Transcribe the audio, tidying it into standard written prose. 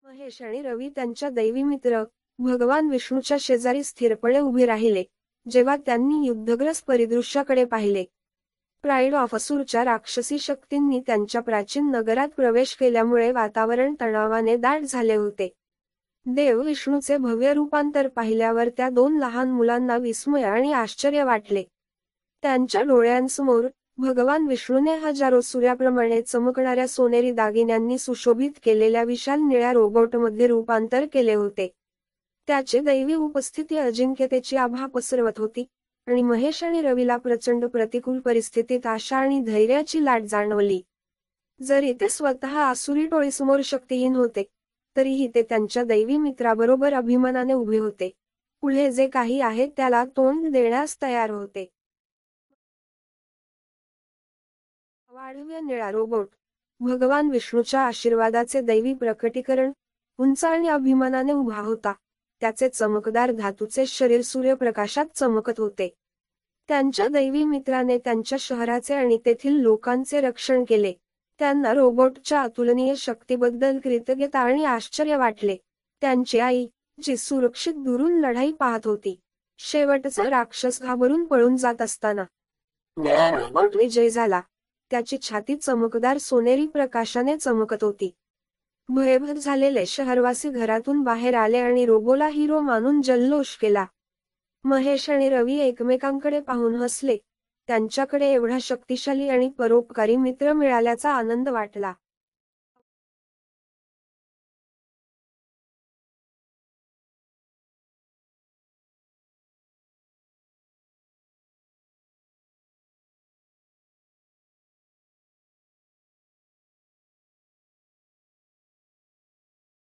महेश आणि रवी त्यांच्या दैवी मित्र भगवान विष्णूच्या शेजारी स्थिरपणे उभे राहिले, जेव्हा त्यांनी युद्धग्रस्त परिदृश्याकडे पाहिले. प्राईड ऑफ असूरच्या राक्षसी शक्तींनी त्यांच्या प्राचीन नगरात प्रवेश केल्यामुळे वातावरण तणावाने दाट झाले होते. देव विष्णूचे भव्य रूपांतर पाहिल्यावर त्या दोन लहान मुलांना विस्मय आणि आश्चर्य वाटले. त्यांच्या डोळ्यांसमोर भगवान विष्णूने हजारो सूर्याप्रमाणे चमकणाऱ्या सोनेरी दागिन्यांनी सुशोभित केलेल्या विशाल निळ्या रोबोटमध्ये रूपांतर केले होते. त्याची दैवी उपस्थिती अजिंक्यतेची आभा पसरवत होती आणि महेश आणि रवीला प्रचंड प्रतिकूल परिस्थितीत आशा आणि धैर्याची लाट जाणवली. जरी ते स्वतः आसुरी टोळीसमोर शक्तिहीन होते, तरीही ते त्यांच्या दैवी मित्राबरोबर अभिमानाने उभे होते. पुढे जे काही आहे त्याला तोंड देण्यास तयार होते. वाढव्य निळा रोबोट, भगवान विष्णूच्या आशीर्वादाचे दैवी प्रकटीकरण, उंच आणि अभिमानाने उभा होता. त्याचे चमकदार धातूचे शरीर सूर्यप्रकाशात चमकत होते. त्यांच्या दैवी मित्राने त्यांच्या शहराचे आणि तेथील लोकांचे रक्षण केले. त्यांना रोबोटच्या अतुलनीय शक्तीबद्दल कृतज्ञता आणि आश्चर्य वाटले. त्यांची आई, जी सुरक्षित दुरून लढाई पाहत होती, शेवटचा राक्षस घाबरून पळून जात असताना रोबोट विजयी झाला. त्याची छाती चमकदार सोनेरी प्रकाशाने चमकत होती. भयभीत झालेले शहरवासी घरातून बाहेर आले आणि रोबोला हिरो मानून जल्लोष केला. महेश आणि रवी एकमेकांकडे पाहून हसले. त्यांच्याकडे एवढा शक्तिशाली आणि परोपकारी मित्र मिळाल्याचा आनंद वाटला.